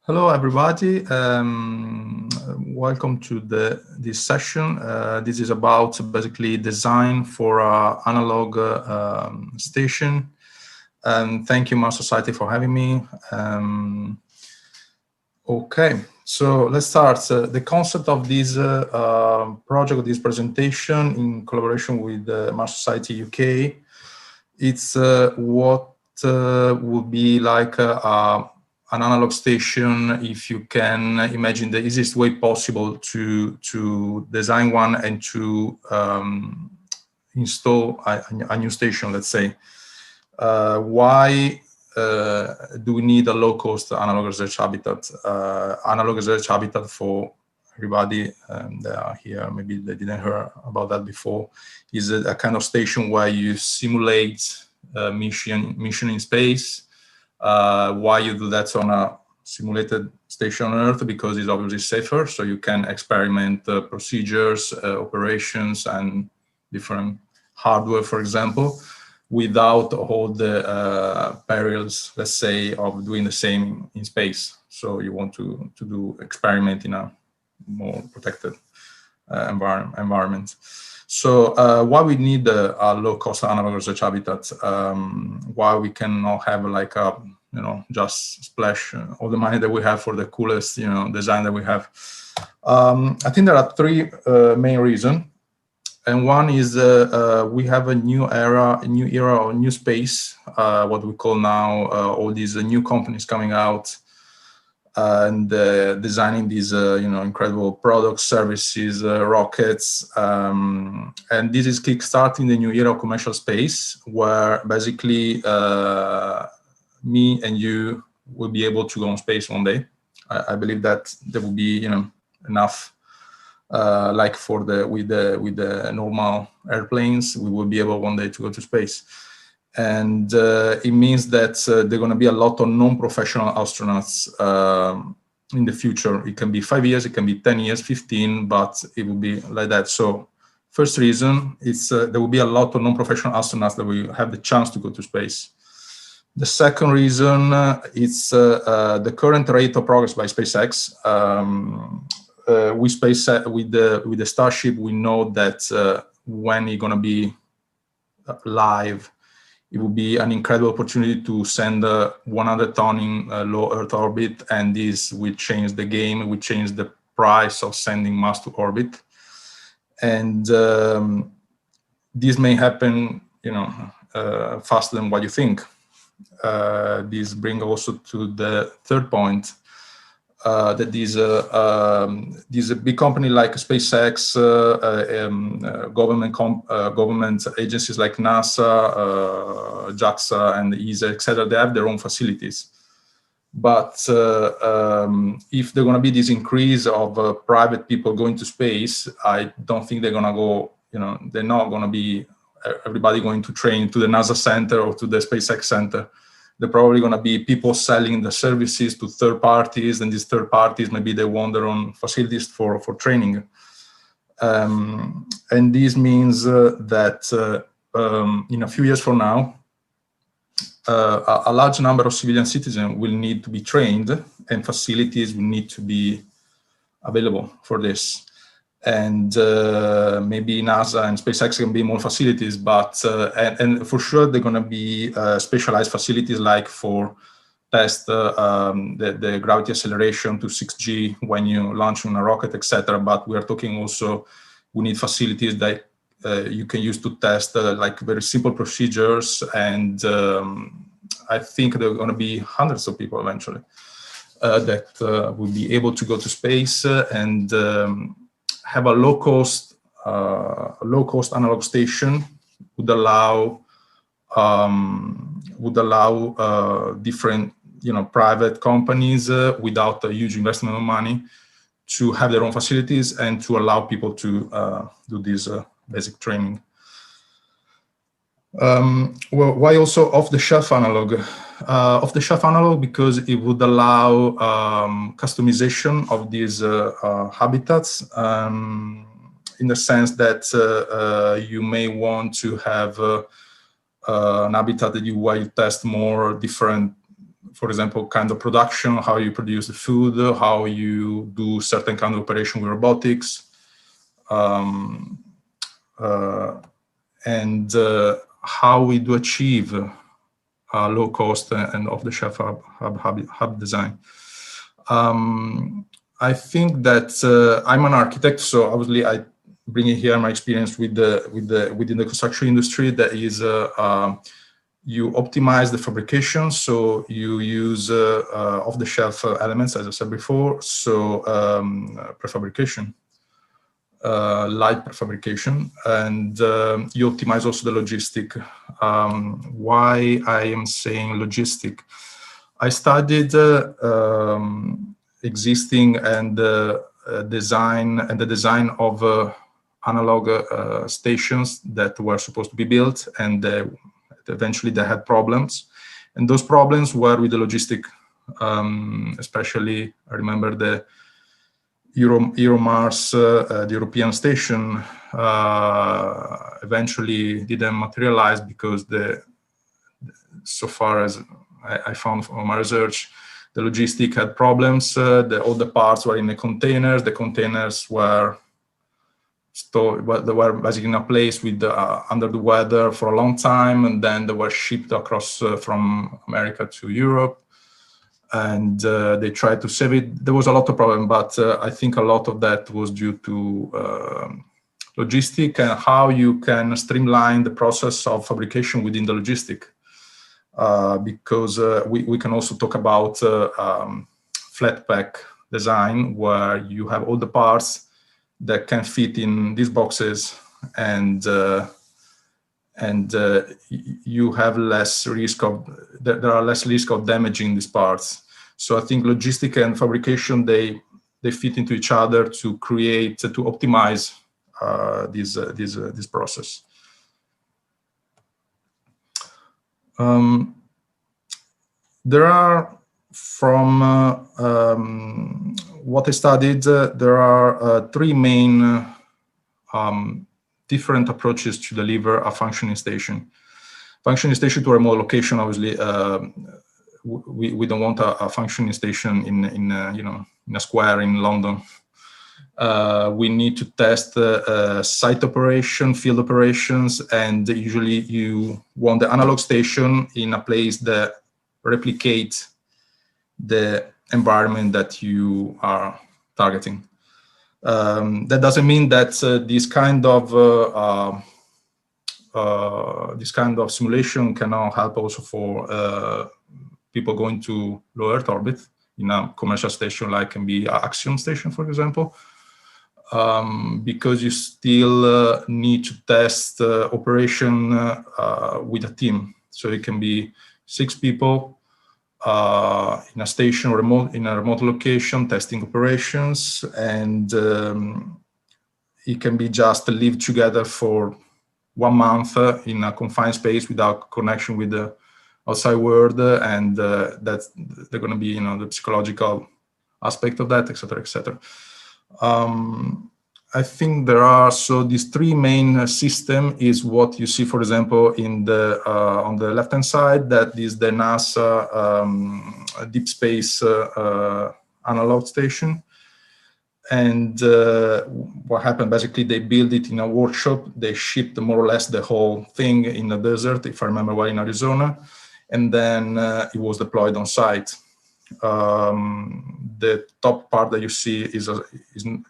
Hello, everybody. Welcome to this session. This is about basically design for analog station. Thank you, Mars Society, for having me. Okay, so let's start. The concept of this project, this presentation, in collaboration with Mars Society UK, it's what would be like an analog station, if you can imagine the easiest way possible to design one and to install a new station, let's say. Why do we need a low-cost analog research habitat? Analog research habitat, for everybody that are here, maybe they didn't hear about that before, is a kind of station where you simulate mission in space. Why you do that on a simulated station on Earth? Because it's obviously safer, so you can experiment procedures, operations, and different hardware, for example, without all the perils, let's say, of doing the same in space. So you want to do experiment in a more protected environment. So why we need a low-cost analog research habitat? Why we cannot have like a, just splash all the money that we have for the coolest, design that we have? I think there are three main reasons. And one is we have a new era, or new space, what we call now all these new companies coming out and designing these, incredible products, services, rockets. And this is kickstarting the new era of commercial space, where basically me and you will be able to go on space one day. I believe that there will be, enough. Like with the normal airplanes, we will be able one day to go to space. And it means that there are going to be a lot of non-professional astronauts in the future. It can be 5 years, it can be 10 years, 15, but it will be like that. So first reason is there will be a lot of non-professional astronauts that will have the chance to go to space. The second reason is the current rate of progress by SpaceX. With the Starship, we know that when it's going to be live, it will be an incredible opportunity to send 100 ton in low Earth orbit, and this will change the game. It will change the price of sending mass to orbit, and this may happen, faster than what you think. This brings also to the third point. That these big company like SpaceX, government agencies like NASA, JAXA, and ESA, etc., they have their own facilities. But if they're going to be this increase of private people going to space, I don't think they're going to go. They're not going to be everybody going to train to the NASA center or to the SpaceX center. They're probably going to be people selling the services to third parties, and these third parties, maybe they want their own facilities for training. And this means that in a few years from now, a large number of civilian citizens will need to be trained, and facilities will need to be available for this. And maybe NASA and SpaceX can be more facilities, but and for sure they're going to be specialized facilities, like for test the gravity acceleration to 6G when you launch on a rocket, etc. But we are talking also, we need facilities that you can use to test like very simple procedures, and I think there are going to be hundreds of people eventually that will be able to go to space and have a low-cost analog station would allow different private companies without a huge investment of money to have their own facilities and to allow people to do this basic training. Well, why also off-the-shelf analog? Off-the-shelf analog because it would allow customization of these habitats, in the sense that you may want to have an habitat that where you test more different for example, kind of production, how you produce the food, how you do certain kind of operation with robotics, and how we do achieve low cost and off-the-shelf hub design. I think that I'm an architect, so obviously I bring in here my experience within the construction industry. That is, you optimize the fabrication, so you use off-the-shelf elements, as I said before. So prefabrication, light prefabrication, and you optimize also the logistic. Why I am saying logistic? I studied existing and the design of analog stations that were supposed to be built, and eventually they had problems, and those problems were with the logistic. Especially, I remember the Euromars, the European station, eventually didn't materialize because so far as I found from my research, the logistic had problems. All the parts were in the containers. The containers were stored, they were basically in a place with under the weather for a long time, and then they were shipped across from America to Europe. And they tried to save it. There was a lot of problem, but I think a lot of that was due to logistic and how you can streamline the process of fabrication within the logistic. Because we can also talk about flat pack design, where you have all the parts that can fit in these boxes, and you have less risk of, there are less risk of damaging these parts. So I think logistic and fabrication, they fit into each other to create, to optimize this process. There are, from what I studied, there are three main different approaches to deliver a functioning station. Functioning station to a remote location, obviously, we don't want a functioning station in a square in London. We need to test site operation, field operations, and usually you want the analog station in a place that replicates the environment that you are targeting. That doesn't mean that this kind of simulation cannot help also for people going to low Earth orbit in a commercial station, like can be an Axiom station, for example, because you still need to test operation with a team. So it can be 6 people in a station or in a remote location testing operations, and it can be just live together for 1 month in a confined space without connection with the outside world, and that's they're going to be, the psychological aspect of that, etc., etc. I think there are, so these 3 main system is what you see, for example, in the on the left-hand side. That is the NASA deep space analog station. And what happened, basically, they built it in a workshop. They shipped more or less the whole thing in the desert, if I remember well, in Arizona. And then it was deployed on site. The top part that you see is a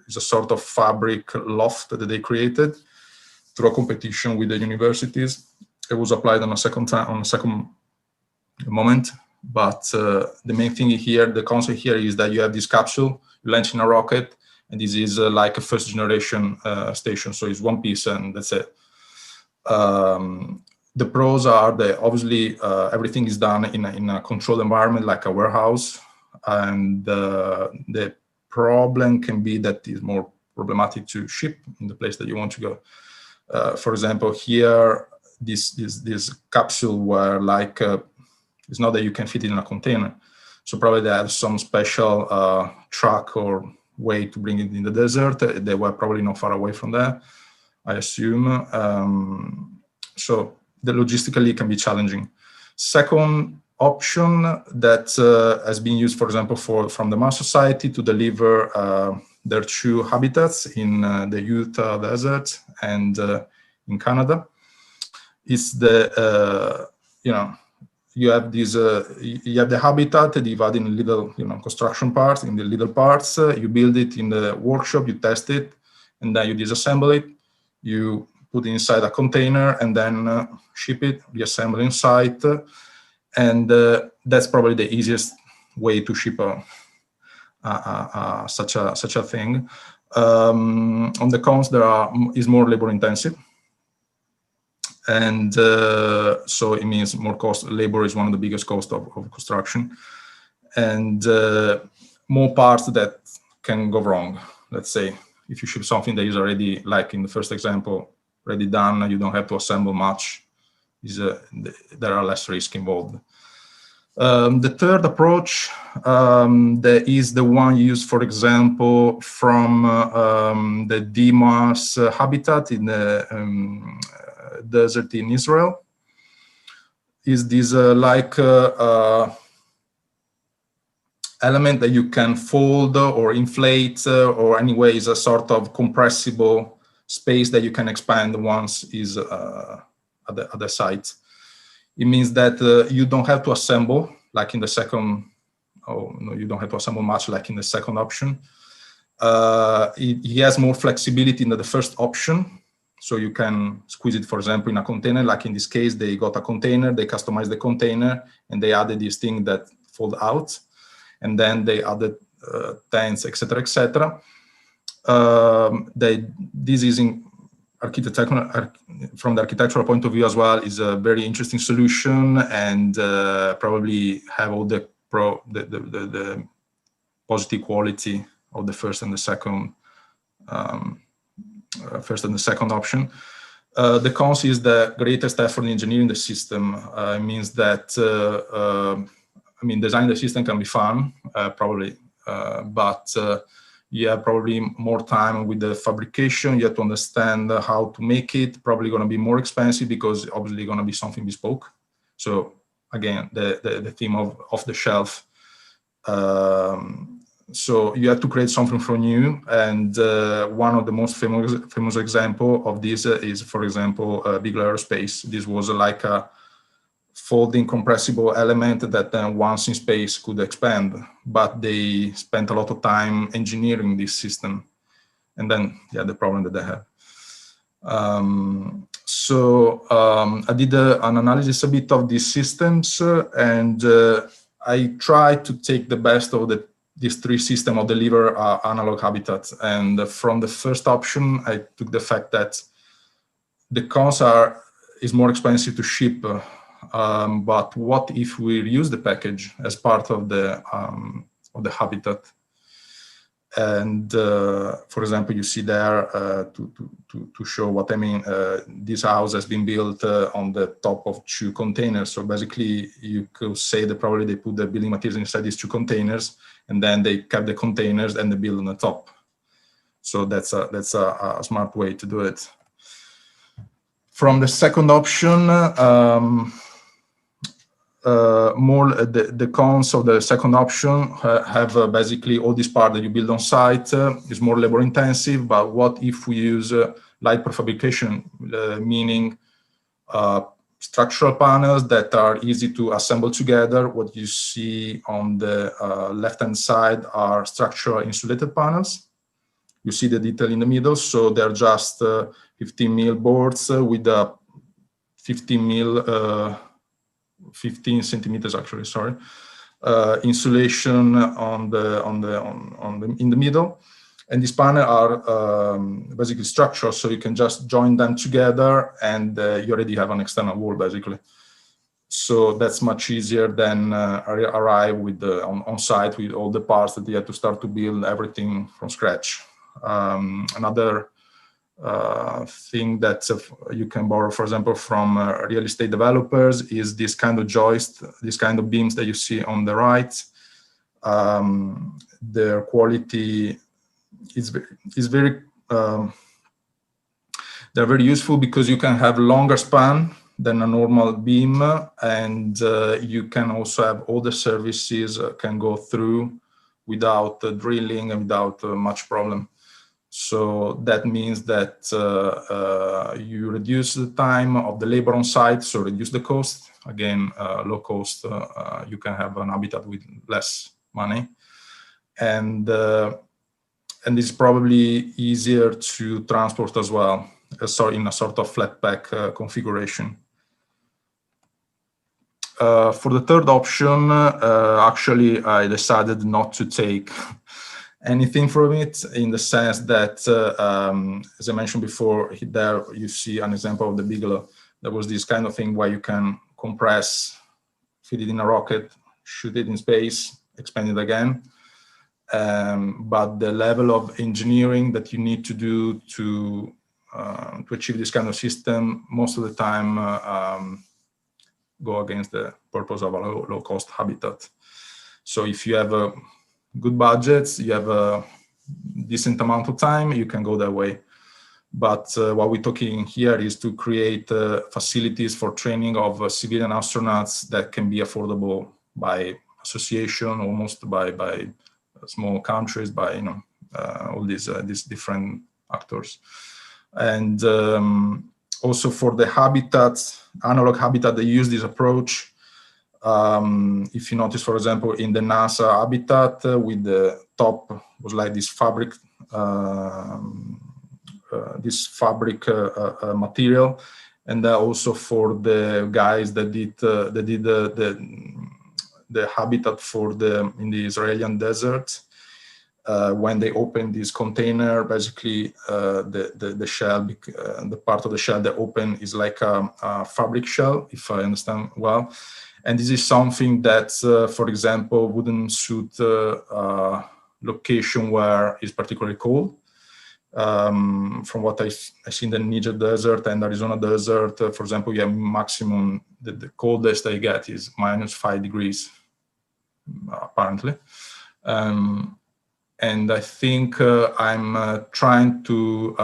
sort of fabric loft that they created through a competition with the universities. It was applied on a second moment. But the main thing here, the concept here, is that you have this capsule, you launch in a rocket, and this is like a first generation station. So it's one piece and that's it. The pros are that obviously everything is done in a controlled environment, like a warehouse. And the problem can be that it's more problematic to ship in the place that you want to go. For example, here, this capsule where like, it's not that you can fit it in a container. So probably they have some special truck or way to bring it in the desert. They were probably not far away from there, I assume. So the logistically can be challenging. Second option that has been used, for example, from the Mars Society to deliver their 2 habitats in the Utah desert and in Canada. It's the you have these you have the habitat divided in little construction parts, in the little parts. You build it in the workshop, you test it, and then you disassemble it. You put it inside a container and then ship it, reassemble inside, and that's probably the easiest way to ship such a thing. On the cons, is more labor intensive. And so it means more cost. Labor is one of the biggest costs of construction, and more parts that can go wrong. Let's say if you ship something that is already, like in the first example, already done, you don't have to assemble much. There are less risk involved. The third approach that is the one used, for example, from the Mars habitat in the desert in Israel, is this element that you can fold or inflate, or anyway is a sort of compressible space that you can expand once is at the site. It means that you don't have to assemble like in the second. Oh no, you don't have to assemble much like in the second option. It has more flexibility than the first option. So you can squeeze it, for example, in a container. Like in this case, they got a container, they customized the container, and they added this thing that fold out, and then they added tents, etc., etc. This is in from the architectural point of view as well, is a very interesting solution, and probably have all the positive quality of the first and the second. First and the second option. The cons is the greatest effort in engineering the system. It means that, designing the system can be fun, probably, but you have probably more time with the fabrication. You have to understand how to make it. Probably going to be more expensive because obviously going to be something bespoke. So again, the theme of off the shelf. So you have to create something from you, and one of the most famous example of this is, for example, Modular Aerospace. This was like a folding compressible element that then once in space could expand, but they spent a lot of time engineering this system, and then the problem that they had. I did an analysis a bit of these systems, and I tried to take the best of these 3 systems of deliver analog habitat. And from the first option, I took the fact that the cons is more expensive to ship. But what if we reuse the package as part of the habitat? And for example, you see there to show what I mean. This house has been built on the top of 2 containers. So basically, you could say that probably they put the building materials inside these 2 containers, and then they kept the containers and they build on the top. So that's a smart way to do it. From the second option, the cons of the second option have basically all this part that you build on site is more labor intensive. But what if we use light prefabrication, meaning structural panels that are easy to assemble together? What you see on the left-hand side are structural insulated panels. You see the detail in the middle. So they're just 15 mil boards with a 15 centimeters actually, sorry, insulation in the middle. And these panels are basically structural, so you can just join them together and you already have an external wall basically. So that's much easier than arrive with on site with all the parts that you have to start to build everything from scratch. Another thing that you can borrow, for example, from real estate developers is this kind of joist, this kind of beams that you see on the right. Their quality is very they're very useful because you can have longer span than a normal beam, and you can also have all the services can go through without drilling and without much problem. So that means that you reduce the time of the labor on site, so reduce the cost. Again, low cost, you can have an habitat with less money. And it's probably easier to transport as well, so in a sort of flat pack configuration. For the third option, actually, I decided not to take anything from it, in the sense that, as I mentioned before, there you see an example of the Bigelow. There was this kind of thing where you can compress, feed it in a rocket, shoot it in space, expand it again. But the level of engineering that you need to do to achieve this kind of system, most of the time go against the purpose of a low-cost habitat. So if you have a good budgets, you have a decent amount of time, you can go that way. But what we're talking here is to create facilities for training of civilian astronauts that can be affordable by association, almost by small countries, by all these different actors. And also for the habitats, analog habitat, they use this approach. If you notice, for example, in the NASA habitat, with the top was like this fabric, material, and also for the guys that did the habitat for in the Israeli desert. When they open this container, basically the shell, the part of the shell that open is like a fabric shell, if I understand well. And this is something that, for example, wouldn't suit a location where it's particularly cold. From what I see in the Niger desert and Arizona desert, for example, you have maximum, the coldest I get is -5 degrees, apparently. And I think I'm trying to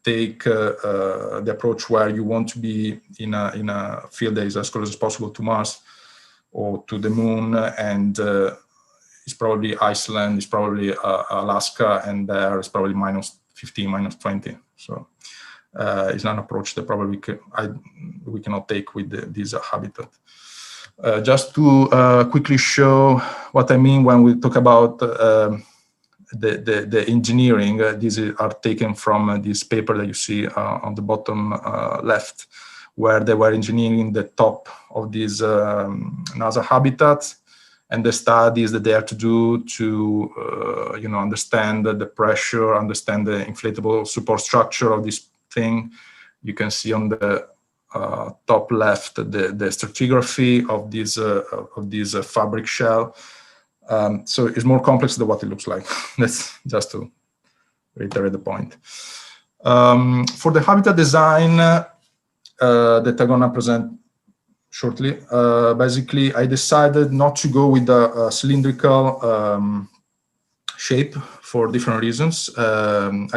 take the approach where you want to be in a field that is as close as possible to Mars or to the moon, and it's probably Iceland, it's probably Alaska, and there it's probably -15, -20. So it's not an approach that probably we cannot take with this habitat. Just to quickly show what I mean when we talk about the engineering, these are taken from this paper that you see on the bottom left, where they were engineering the top of these NASA habitats, and the studies that they have to do to understand the pressure, understand the inflatable support structure of this thing. You can see on the top left the stratigraphy of this fabric shell. So it's more complex than what it looks like. That's just to reiterate the point. For the habitat design that I'm gonna present shortly, basically I decided not to go with a cylindrical shape for different reasons.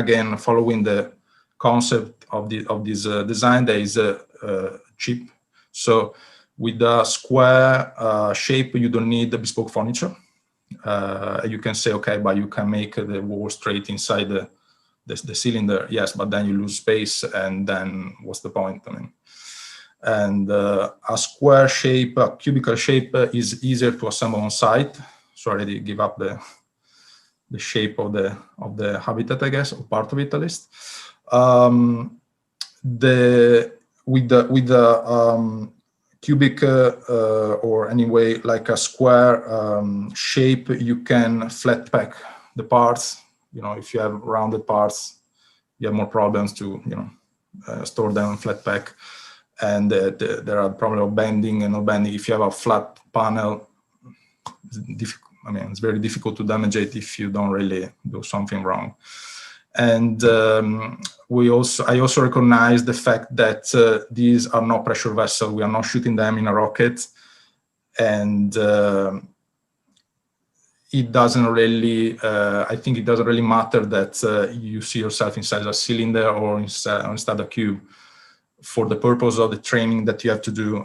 Again, following the concept of this design, there is cheap. So with a square shape, you don't need the bespoke furniture. You can say, okay, but you can make the wall straight inside the cylinder. Yes, but then you lose space, and then what's the point? I mean, and a square shape, a cubical shape is easier to assemble on site. So I already give up the shape of the habitat, I guess, or part of it at least. With the cubic or anyway like a square shape, you can flat pack the parts. If you have rounded parts, you have more problems to store them in flat pack, and there are problems of bending and no bending. If you have a flat panel, it's very difficult to damage it if you don't really do something wrong. And I also recognize the fact that these are not pressure vessels. We are not shooting them in a rocket, and it doesn't really. I think it doesn't really matter that you see yourself inside a cylinder or inside a cube. for the purpose of the training that you have to do,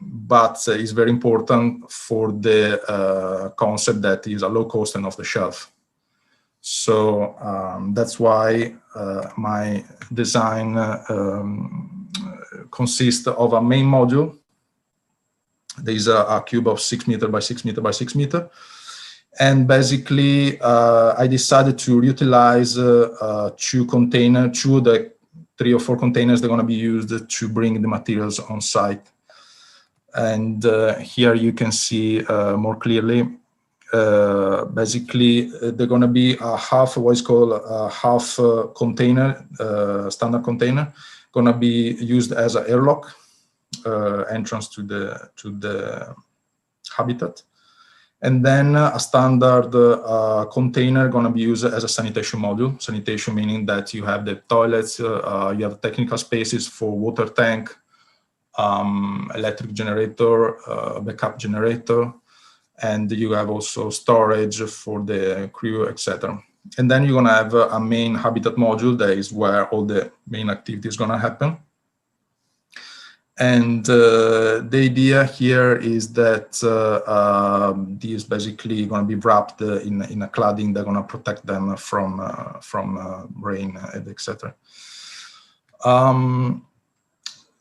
but it's very important for the concept that is a low cost and off the shelf. So that's why my design consists of a main module. There is a cube of 6 meter by 6 meter by 6 meter. And basically, I decided to reutilize two of the 3 or 4 containers that are going to be used to bring the materials on site. And here you can see more clearly. Basically, they're going to be a half, what is called a half container, standard container, going to be used as an airlock entrance to the habitat. And then a standard container going to be used as a sanitation module. Sanitation meaning that you have the toilets, you have technical spaces for water tank, electric generator, backup generator, and you have also storage for the crew, etc. And then you're going to have a main habitat module that is where all the main activity is going to happen. And the idea here is that this is basically going to be wrapped in a cladding that's going to protect them from rain, etc.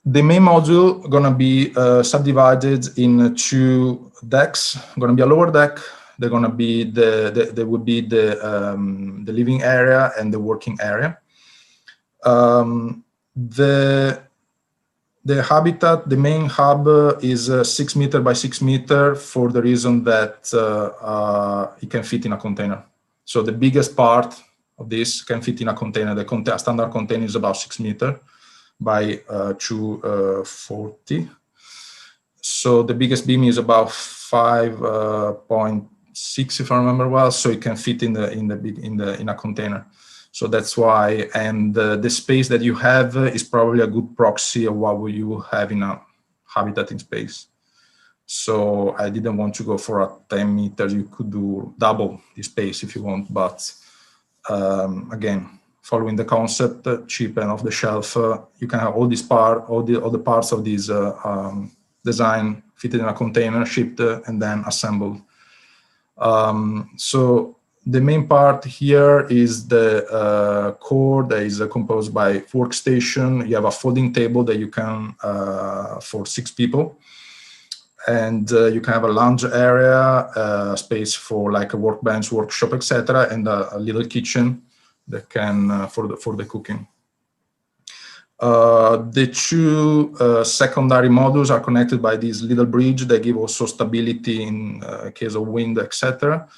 The main module going to be subdivided in 2 decks. Going to be a lower deck. They're going to be there would be the living area and the working area. The habitat, the main hub is 6 meter by 6 meter for the reason that it can fit in a container. So the biggest part of this can fit in a container. The standard container is about 6 meter by 240. So the biggest beam is about 5.6, if I remember well. So it can fit in a container. So that's why, and the space that you have is probably a good proxy of what will you have in a habitat in space. So I didn't want to go for a 10 meters. You could do double the space if you want, but again, following the concept, cheap and off the shelf, you can have all this all the parts of this design fitted in a container, shipped, and then assembled. So the main part here is the core that is composed by workstation. You have a folding table that you can, for 6 people. And you can have a lounge area, space for like a workbench, workshop, etc., and a little kitchen that can, for the cooking. The 2 secondary modules are connected by this little bridge. They give also stability in case of wind, etc.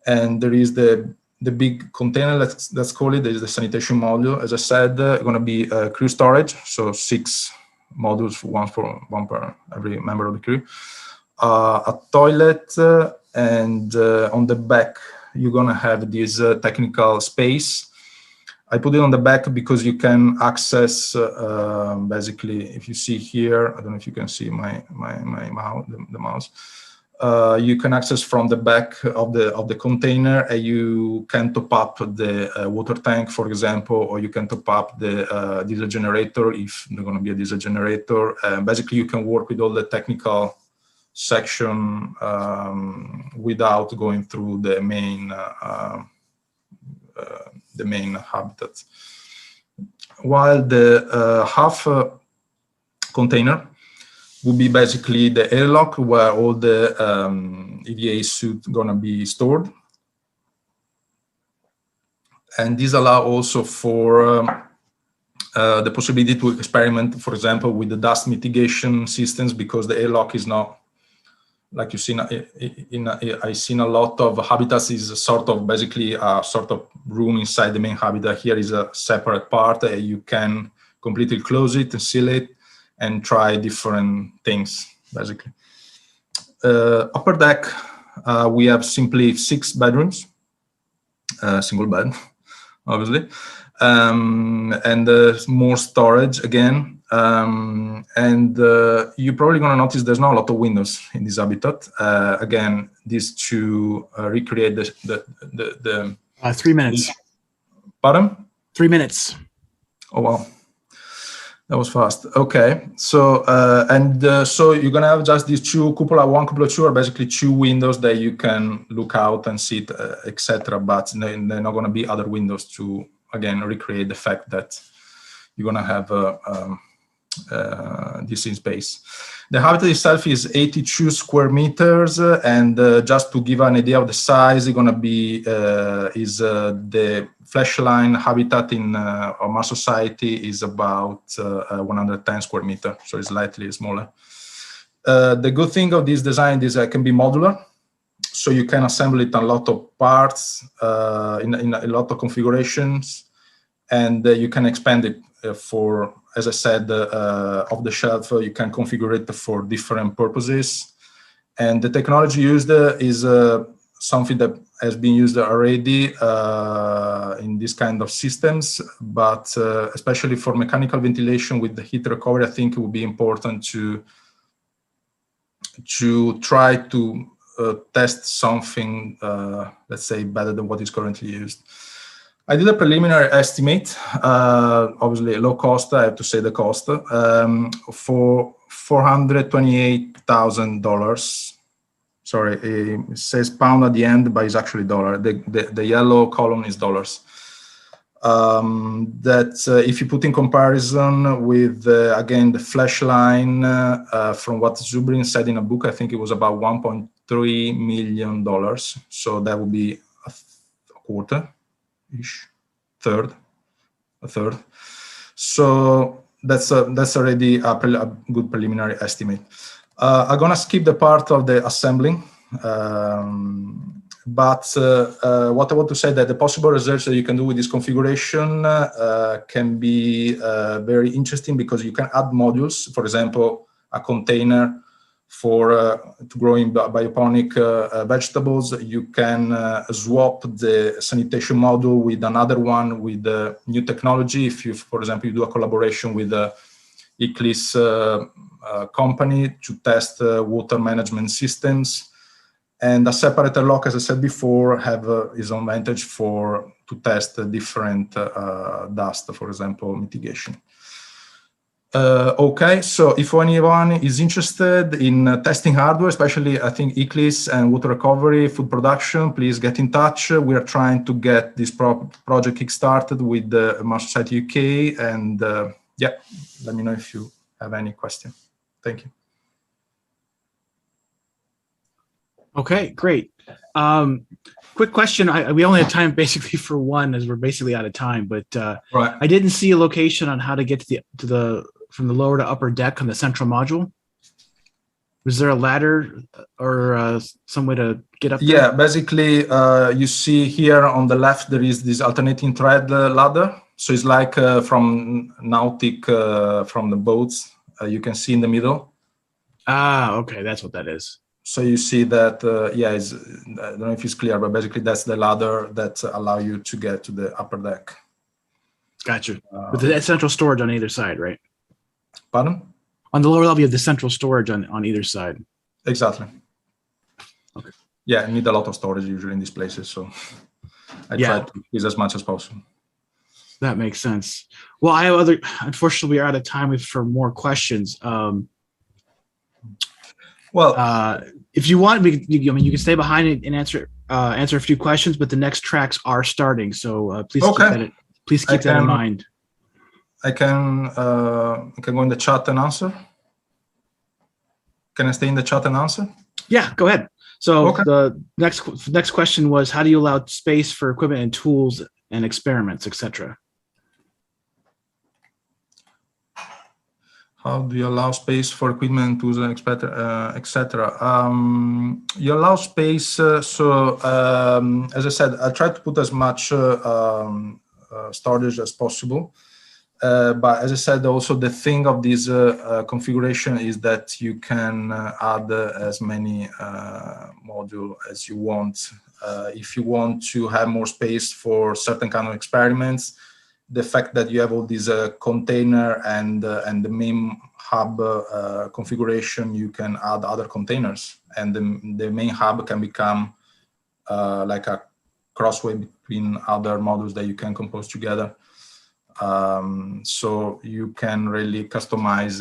And there is the big container, let's call it. There is the sanitation module. As I said, going to be crew storage, so 6 modules, one per every member of the crew. A toilet, and on the back you're going to have this technical space. I put it on the back because you can access, basically, if you see here, I don't know if you can see my mouse, the mouse. You can access from the back of the container, and you can top up the water tank, for example, or you can top up the diesel generator if there's going to be a diesel generator. Basically, you can work with all the technical section without going through the main habitat. While the half container will be basically the airlock where all the EVA suit gonna be stored. And this allows also for the possibility to experiment, for example, with the dust mitigation systems, because the airlock is not, like you've seen, I've seen a lot of habitats is sort of basically a sort of room inside the main habitat. Here is a separate part. You can completely close it and seal it and try different things, basically. Upper deck, we have simply 6 bedrooms, single bed, obviously, and more storage again. And you're probably going to notice there's not a lot of windows in this habitat. Again, this to recreate the 3 minutes. Pardon? 3 minutes. Oh, wow. That was fast. Okay, so so you're gonna have just these two cupola one, cupola two are basically two windows that you can look out and see, etc. But they're not gonna be other windows to again recreate the fact that you're gonna have this in space. The habitat itself is 82 square meters, and just to give an idea of the size, it's gonna be the flashline habitat in Mars Society is about 110 square meters, so it's slightly smaller. The good thing of this design is it can be modular, so you can assemble it in a lot of parts, in a lot of configurations, and you can expand it for, as I said, off the shelf. You can configure it for different purposes, and the technology used is something that has been used already in this kind of systems, but especially for mechanical ventilation with the heat recovery, I think it would be important to try to test something, let's say, better than what is currently used. I did a preliminary estimate, obviously low cost, I have to say the cost, for $428,000. Sorry, it says pound at the end, but it's actually dollar. The yellow column is dollars. If you put in comparison with, again, the flash line from what Zubrin said in a book, I think it was about $1.3 million. So that would be a quarter-ish, a third. So that's already a good preliminary estimate. I'm gonna skip the part of the assembling, but what I want to say that the possible research that you can do with this configuration can be very interesting, because you can add modules, for example, a container for to growing bioponic vegetables. You can swap the sanitation module with another one with new technology. If you, for example, you do a collaboration with Eclipse company to test water management systems. And a separator lock, as I said before, have its own advantage to test different dust, for example, mitigation. Okay, so if anyone is interested in testing hardware, especially I think Eclipse and water recovery, food production, please get in touch. We are trying to get this project kickstarted with the Mars Society UK, and yeah, let me know if you have any question. Thank you. Okay, great. Quick question. We only have time basically for one, as we're basically out of time. But right. I didn't see a location on how to get to the from the lower to upper deck on the central module. Was there a ladder or some way to get up there? Yeah, basically, you see here on the left there is this alternating thread ladder. So it's like from nautic, from the boats. You can see in the middle. Ah, okay, that's what that is. So you see that, yeah, I don't know if it's clear, but basically that's the ladder that allow you to get to the upper deck. Gotcha. With the central storage on either side, right? Pardon? On the lower level, you have the central storage on either side. Exactly. Okay. Yeah, you need a lot of storage usually in these places, so I try to use as much as possible. That makes sense. Well, I have unfortunately, we are out of time for more questions. Well, if you want, you can stay behind and answer a few questions, but the next tracks are starting, so please keep that in mind. I can go in the chat and answer. Can I stay in the chat and answer? Yeah, go ahead. So the next question was, how do you allow space for equipment and tools and experiments, etc.? How do you allow space for equipment, tools, and etc.? You allow space. As I said, I try to put as much storage as possible. But as I said, also the thing of this configuration is that you can add as many modules as you want. If you want to have more space for certain kind of experiments, the fact that you have all these container and the main hub configuration, you can add other containers, and the main hub can become like a crossway between other modules that you can compose together. So you can really customize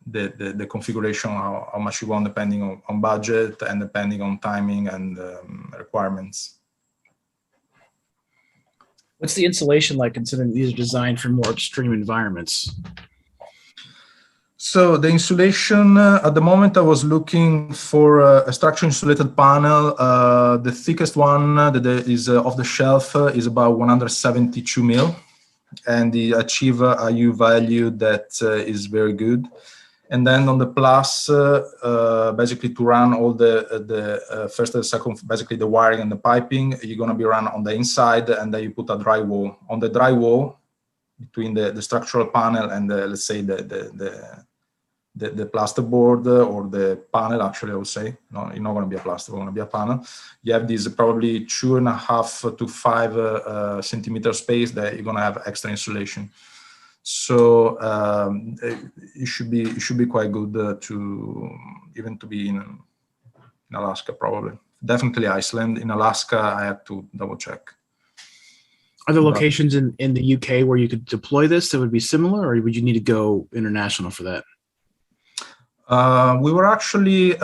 the configuration, how much you want, depending on budget and depending on timing and requirements. What's the insulation like, considering these are designed for more extreme environments? So the insulation, at the moment I was looking for a structure insulated panel. The thickest one that is off the shelf is about 172 mil, and they achieve a U value that is very good. And then on the plus, basically to run all the first and second, basically the wiring and the piping, you're going to be run on the inside, and then you put a dry wall. On the dry wall, between the structural panel and let's say the plasterboard or the panel, actually I would say, no, you're not going to be a plaster, it's going to be a panel. You have this probably 2.5 to 5 centimeter space that you're going to have extra insulation. So it should be quite good to be in Alaska, probably. Definitely Iceland. In Alaska, I have to double check. Are there locations in the UK where you could deploy this that would be similar, or would you need to go international for that? We were actually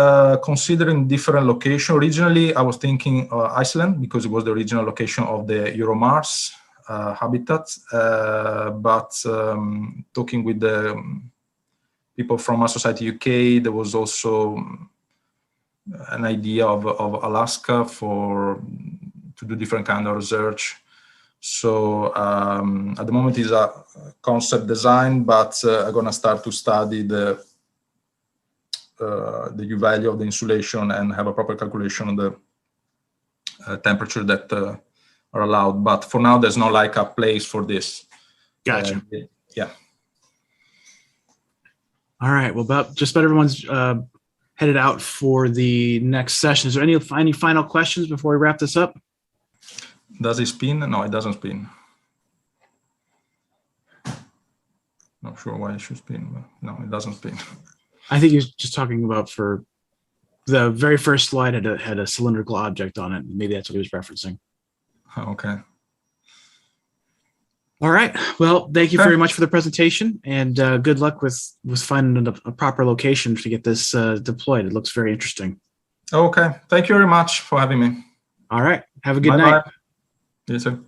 considering different locations. Originally, I was thinking Iceland because it was the original location of the EuroMars habitat. But talking with the people from our Society UK, there was also an idea of Alaska to do different kind of research. So at the moment is a concept design, but I'm going to start to study the U value of the insulation and have a proper calculation of the temperature that are allowed. But for now, there's no like a place for this. Gotcha. Yeah. All right. Well, just about everyone's headed out for the next session. Is there any final questions before we wrap this up? Does it spin? No, it doesn't spin. Not sure why it should spin, but no, it doesn't spin. I think he was just talking about for the very first slide had a cylindrical object on it. Maybe that's what he was referencing. Okay. All right. Well, thank you very much for the presentation, and good luck with finding a proper location to get this deployed. It looks very interesting. Okay. Thank you very much for having me. All right. Have a good night. You too.